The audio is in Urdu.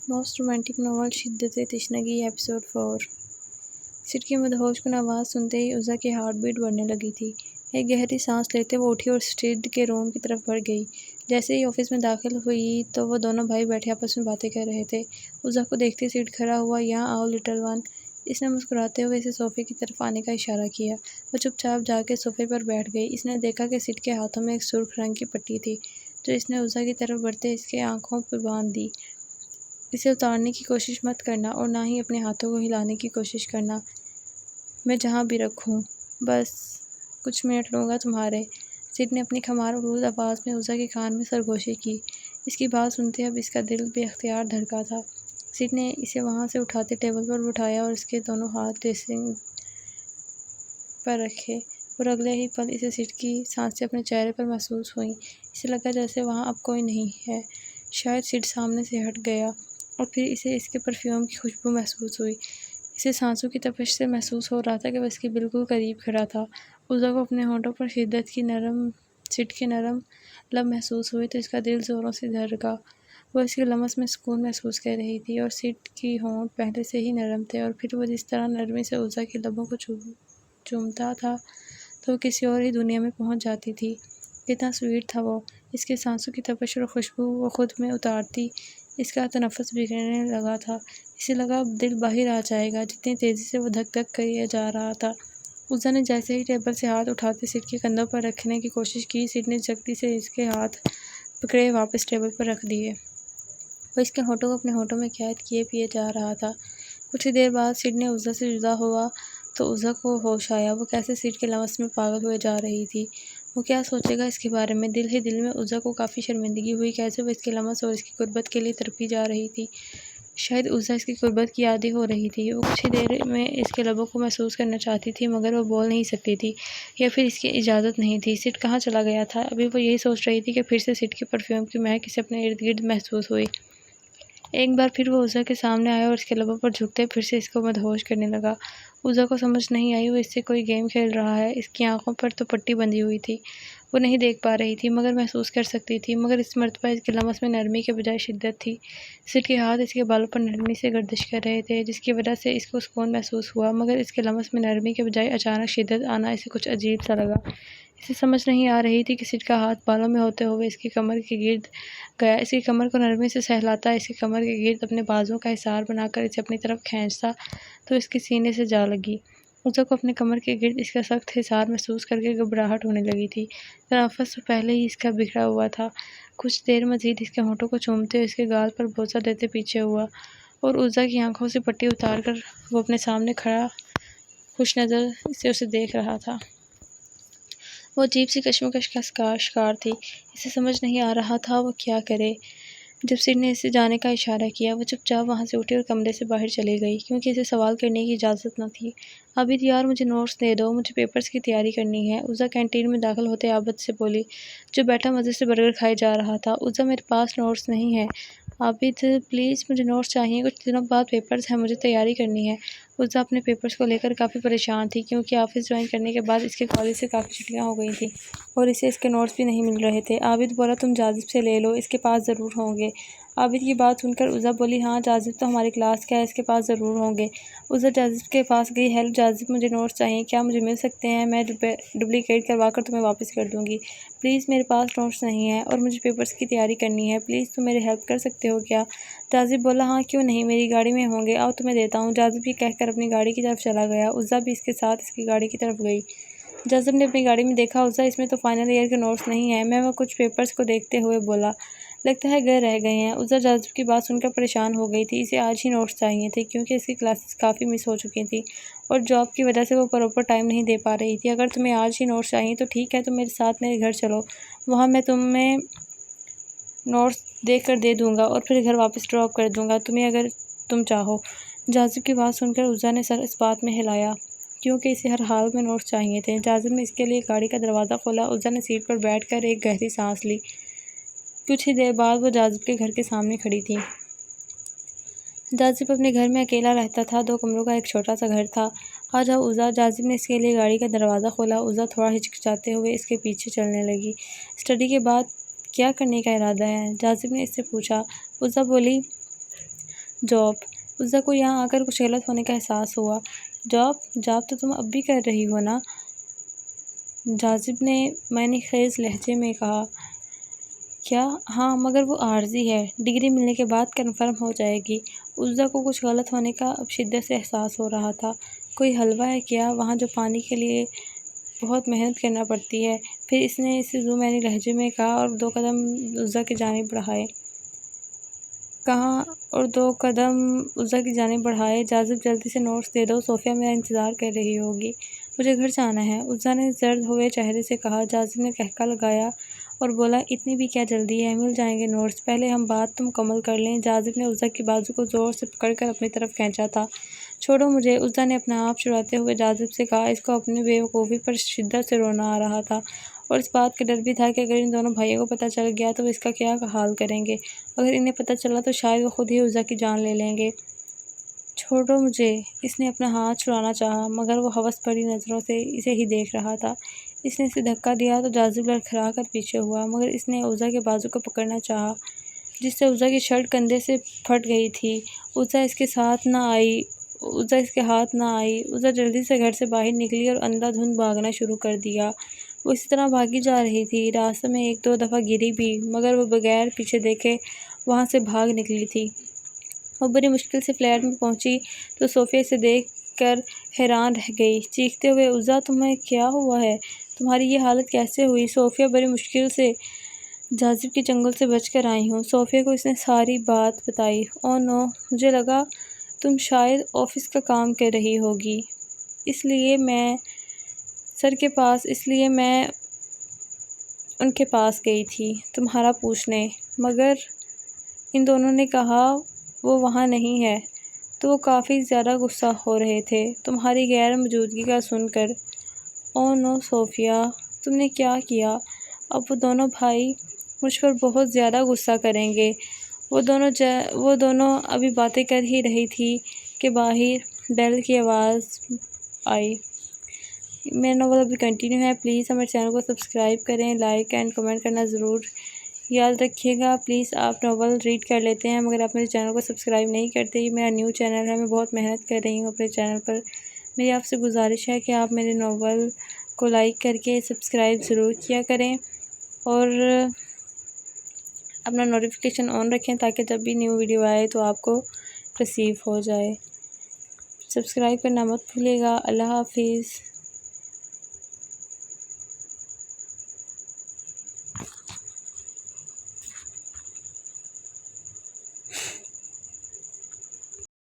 موسٹ رومانٹک ناول شدت تشنگی ایپیسوڈ 4۔ سٹ کی مدہوش کن آواز سنتے ہی عزا کی ہارٹ بیٹ بڑھنے لگی تھی۔ ایک گہری سانس لیتے وہ اٹھی اور سٹ کے روم کی طرف بڑھ گئی۔ جیسے ہی آفس میں داخل ہوئی تو وہ دونوں بھائی بیٹھے آپس میں باتیں کر رہے تھے۔ عزا کو دیکھتے سٹ کھڑا ہوا۔ یہاں آؤ لٹل ون۔ اس نے مسکراتے ہوئے اسے صوفے کی طرف آنے کا اشارہ کیا۔ وہ چپ چاپ جا کے صوفے پر بیٹھ گئی۔ اس نے دیکھا کہ سٹ کے ہاتھوں میں ایک سرخ رنگ کی پٹی تھی جو اس نے عزا کی طرف بڑھتے اس کے آنکھوں پر باندھ دی۔ اسے اتارنے کی کوشش مت کرنا اور نہ ہی اپنے ہاتھوں کو ہلانے کی کوشش کرنا۔ میں جہاں بھی رکھوں۔ بس کچھ منٹ لوں گا تمہارے۔ سٹ نے اپنی خمار آلود آواز میں عزا کے کان میں سرگوشی کی۔ اس کی بات سنتے اب اس کا دل بے اختیار دھڑکا تھا۔ سٹ نے اسے وہاں سے اٹھاتے ٹیبل پر بٹھایا اور اس کے دونوں ہاتھ ڈریسنگ پر رکھے اور اگلے ہی پل اسے سٹ کی سانسیں اپنے چہرے پر محسوس ہوئیں۔ اسے لگا جیسے وہاں اب کوئی نہیں ہے۔ شاید سٹ سامنے سے ہٹ گیا اور پھر اسے اس کے پرفیوم کی خوشبو محسوس ہوئی۔ اسے سانسوں کی تپش سے محسوس ہو رہا تھا کہ وہ اس کے بالکل قریب کھڑا تھا۔ عزا کو اپنے ہونٹوں پر سٹ کے نرم لب محسوس ہوئے تو اس کا دل زوروں سے دھڑکا۔ وہ اس کے لمس میں سکون محسوس کر رہی تھی اور سٹ کی ہونٹ پہلے سے ہی نرم تھے اور پھر وہ جس طرح نرمی سے عزا کے لبوں کو چومتا تھا تو وہ کسی اور ہی دنیا میں پہنچ جاتی تھی۔ کتنا سویٹ تھا وہ۔ اس کے سانسوں کی تپش اور خوشبو وہ خود میں اتارتی اس کا تنفس بگڑنے لگا تھا۔ اسے لگا اب دل باہر آ جائے گا جتنی تیزی سے وہ دھک دھک کیے جا رہا تھا۔ عزا نے جیسے ہی ٹیبل سے ہاتھ اٹھاتے سٹ کے کندھوں پر رکھنے کی کوشش کی، سٹ نے جلدی سے اس کے ہاتھ پکڑے واپس ٹیبل پر رکھ دیے۔ وہ اس کے ہونٹوں کو اپنے ہونٹوں میں قید کیے پیے جا رہا تھا۔ کچھ ہی دیر بعد سٹ نے عزا سے جدا ہوا تو عزا کو ہوش آیا۔ وہ کیسے سٹ کے لمس میں پاگل ہوئے جا رہی تھی۔ وہ کیا سوچے گا اس کے بارے میں؟ دل ہی دل میں عزا کو کافی شرمندگی ہوئی کیسے وہ اس کے لمس اور اس کی قربت کے لیے تڑپی جا رہی تھی۔ شاید عزا اس کی قربت کی عادی ہو رہی تھی۔ وہ کچھ ہی دیر میں اس کے لبوں کو محسوس کرنا چاہتی تھی مگر وہ بول نہیں سکتی تھی یا پھر اس کی اجازت نہیں تھی۔ سٹ کہاں چلا گیا تھا؟ ابھی وہ یہی سوچ رہی تھی کہ پھر سے سٹ کے پرفیوم کی مہک اسے اپنے ارد گرد محسوس ہوئی۔ ایک بار پھر وہ عزا کے سامنے آیا اور اس کے لبوں پر جھکتے پھر سے اس کو مدہوش کرنے لگا۔ عزا کو سمجھ نہیں آئی وہ اس سے کوئی گیم کھیل رہا ہے۔ اس کی آنکھوں پر تو پٹی بندھی ہوئی تھی۔ وہ نہیں دیکھ پا رہی تھی مگر محسوس کر سکتی تھی۔ مگر اس مرتبہ اس کے لمس میں نرمی کے بجائے شدت تھی۔ سٹ کے ہاتھ اس کے بالوں پر نرمی سے گردش کر رہے تھے جس کی وجہ سے اس کو سکون محسوس ہوا مگر اس کے لمس میں نرمی کے بجائے اچانک شدت آنا اسے کچھ عجیب سا لگا۔ اسے سمجھ نہیں آ رہی تھی کہ سٹ کا ہاتھ بالوں میں ہوتے ہوئے اس کی کمر کے گرد گیا، اس کی کمر کو نرمی سے سہلاتا، اس کی کمر کے گرد اپنے بازوؤں کا حصار بنا کر اسے اپنی طرف کھینچتا تو اس کے سینے سے جا لگی۔ عزا کو اپنے کمر کے گرد اس کا سخت حصار محسوس کر کے گھبراہٹ ہونے لگی تھی۔ تنفس تو پہلے ہی اس کا بگڑا ہوا تھا۔ کچھ دیر مزید اس کے ہونٹوں کو چومتے ہوئے اس کے گال پر بوسہ دیتے پیچھے ہوا اور عزا کی آنکھوں سے پٹی اتار کر وہ اپنے سامنے کھڑا خوش نظر سے اسے دیکھ رہا تھا۔ وہ عجیب سی کشمکش کا شکار تھی۔ اسے سمجھ نہیں آ رہا تھا وہ کیا کرے۔ جب سٹ نے اسے جانے کا اشارہ کیا وہ چپ چاپ وہاں سے اٹھی اور کمرے سے باہر چلی گئی کیونکہ اسے سوال کرنے کی اجازت نہ تھی۔ عابد یار مجھے نوٹس دے دو، مجھے پیپرز کی تیاری کرنی ہے، عزا کینٹین میں داخل ہوتے عابد سے بولی جو بیٹھا مزے سے برگر کھائے جا رہا تھا۔ عزا میرے پاس نوٹس نہیں ہیں۔ عابد پلیز مجھے نوٹس چاہئیں، کچھ دنوں بعد پیپرز ہیں، مجھے تیاری کرنی ہے۔ عزا اپنے پیپرز کو لے کر کافی پریشان تھی کیونکہ آفس جوائن کرنے کے بعد اس کے کالج سے کافی چھٹیاں ہو گئی تھیں اور اسے اس کے نوٹس بھی نہیں مل رہے تھے۔ عابد بولا تم جازب سے لے لو، اس کے پاس ضرور ہوں گے۔ عابد کی بات سن کر عزا بولی ہاں جازب تو ہماری کلاس کا ہے، اس کے پاس ضرور ہوں گے۔ عزا جازب کے پاس گئی ہیلو جازب مجھے نوٹس چاہئیں، کیا مجھے مل سکتے ہیں؟ میں ڈپلیکیٹ کروا کر تمہیں واپس کر دوں گی۔ پلیز میرے پاس نوٹس نہیں ہیں اور مجھے پیپرز کی تیاری کرنی ہے، پلیز تم میری ہیلپ کر سکتے ہو کیا؟ جازب بولا ہاں کیوں نہیں، میری گاڑی میں ہوں گے، آؤ تمہیں دیتا ہوں۔ جازب یہ کہہ کر اپنی گاڑی کی طرف چلا گیا۔ عزا بھی اس کے ساتھ اس کی گاڑی کی طرف گئی۔ جازب نے اپنی گاڑی میں دیکھا عزا اس میں تو فائنل ایئر کے نوٹس نہیں ہیں۔ میں وہ کچھ پیپرز کو دیکھتے ہوئے بولا لگتا ہے گھر رہ گئے ہیں۔ عزا جازب کی بات سن کر پریشان ہو گئی تھی۔ اسے آج ہی نوٹس چاہیے تھے کیونکہ اس کی کلاسز کافی مس ہو چکی تھیں اور جاب کی وجہ سے وہ پراپر ٹائم نہیں دے پا رہی تھی۔ اگر تمہیں آج ہی نوٹس چاہیے تو ٹھیک ہے، تم میرے ساتھ میرے گھر چلو، وہاں میں تمہیں نوٹس دیکھ کر دے دوں گا اور پھر گھر واپس ڈراپ کر دوں گا تمہیں اگر تم چاہو۔ جازب کی بات سن کر عزا نے سر اس بات میں ہلایا کیونکہ اسے ہر حال میں نوٹس چاہیے تھے۔ جازب نے اس کے لیے گاڑی کا دروازہ کھولا۔ عزا نے سیٹ پر بیٹھ کر ایک گہری سانس لی۔ کچھ ہی دیر بعد وہ جازب کے گھر کے سامنے کھڑی تھی۔ جازب اپنے گھر میں اکیلا رہتا تھا، 2 کمروں کا ایک چھوٹا سا گھر تھا۔ آ جاؤ عزا، جازب نے اس کے لیے گاڑی کا دروازہ کھولا۔ عزا تھوڑا ہچکچاتے ہوئے اس کے پیچھے چلنے لگی۔ اسٹڈی کے بعد کیا کرنے کا ارادہ ہے؟ جازب نے اس سے پوچھا۔ عزا بولی جاب۔ عزا کو یہاں آ کر کچھ غلط ہونے کا احساس ہوا۔ جاب تو تم اب بھی کر رہی ہو نا؟ جاذب نے معنی خیز لہجے میں کہا۔ کیا؟ ہاں، مگر وہ عارضی ہے، ڈگری ملنے کے بعد کنفرم ہو جائے گی۔ عزا کو کچھ غلط ہونے کا اب شدت سے احساس ہو رہا تھا۔ کوئی حلوہ ہے کیا وہاں جو پانے کے لیے بہت محنت کرنا پڑتی ہے؟ پھر اس نے اسے ذو معنی لہجے میں کہا اور 2 قدم عزا کی جانب بڑھائے۔ جاذب جلدی سے نوٹس دے دو، صوفیہ میرا انتظار کر رہی ہوگی۔ مجھے گھر جانا ہے، عزا نے زرد ہوئے چہرے سے کہا۔ جاذب نے قہقہ لگایا اور بولا، اتنی بھی کیا جلدی ہے، مل جائیں گے نوٹس، پہلے ہم بات تو مکمل کر لیں۔ جاذب نے عزا کی بازو کو زور سے پکڑ کر اپنی طرف کھینچا تھا۔ چھوڑو مجھے، عزا نے اپنا آپ چھڑاتے ہوئے جاذب سے کہا۔ اس کو اپنی بے وقوفی پر شدت سے رونا آ رہا تھا اور اس بات کا ڈر بھی تھا کہ اگر ان دونوں بھائیوں کو پتہ چل گیا تو وہ اس کا کیا حال کریں گے۔ اگر انہیں پتہ چلا تو شاید وہ خود ہی عزا کی جان لے لیں گے۔ چھوڑو مجھے، اس نے اپنا ہاتھ چھڑانا چاہا مگر وہ ہوس بھری نظروں سے اسے ہی دیکھ رہا تھا۔ اس نے اسے دھکا دیا تو جاذب لڑکھڑا کر پیچھے ہوا مگر اس نے عزا کے بازو کو پکڑنا چاہا جس سے عزا کی شرٹ کندھے سے پھٹ گئی تھی۔ عزا اس کے ہاتھ نہ آئی۔ عزا جلدی سے گھر سے باہر نکلی اور اندھا دھند بھاگنا شروع کر دیا۔ وہ اسی طرح بھاگی جا رہی تھی، راستے میں 1-2 دفعہ گری بھی مگر وہ بغیر پیچھے دیکھے وہاں سے بھاگ نکلی تھی۔ وہ بڑی مشکل سے فلیٹ میں پہنچی تو صوفیہ اسے دیکھ کر حیران رہ گئی، چیختے ہوئے، عزا تمہیں کیا ہوا ہے؟ تمہاری یہ حالت کیسے ہوئی؟ صوفیہ، بڑی مشکل سے جاذب کے چنگل سے بچ کر آئی ہوں۔ صوفیہ کو اس نے ساری بات بتائی۔ اوہ نو، مجھے لگا تم شاید آفس کا کام کر رہی ہوگی، اس لیے میں ان کے پاس گئی تھی تمہارا پوچھنے، مگر ان دونوں نے کہا وہ وہاں نہیں ہے، تو وہ کافی زیادہ غصہ ہو رہے تھے تمہاری غیر موجودگی کا سن کر۔ اوہ نو صوفیہ، تم نے کیا کیا؟ اب وہ دونوں بھائی مجھ پر بہت زیادہ غصہ کریں گے۔ وہ دونوں ابھی باتیں کر ہی رہی تھی کہ باہر بیل کی آواز آئی۔ میرا ناول ابھی کنٹینیو ہے، پلیز ہمارے چینل کو سبسکرائب کریں، لائک اینڈ کمنٹ کرنا ضرور یاد رکھیے گا۔ پلیز آپ ناول ریڈ کر لیتے ہیں مگر آپ میرے چینل کو سبسکرائب نہیں کرتے۔ یہ میرا نیو چینل ہے، میں بہت محنت کر رہی ہوں اپنے چینل پر۔ میری آپ سے گزارش ہے کہ آپ میرے ناول کو لائک کر کے سبسکرائب ضرور کیا کریں اور اپنا نوٹیفیکیشن آن رکھیں تاکہ جب بھی نیو ویڈیو آئے تو آپ کو ریسیو ہو جائے۔ سبسکرائب کرنا مت بھولیے گا۔ اللہ حافظ۔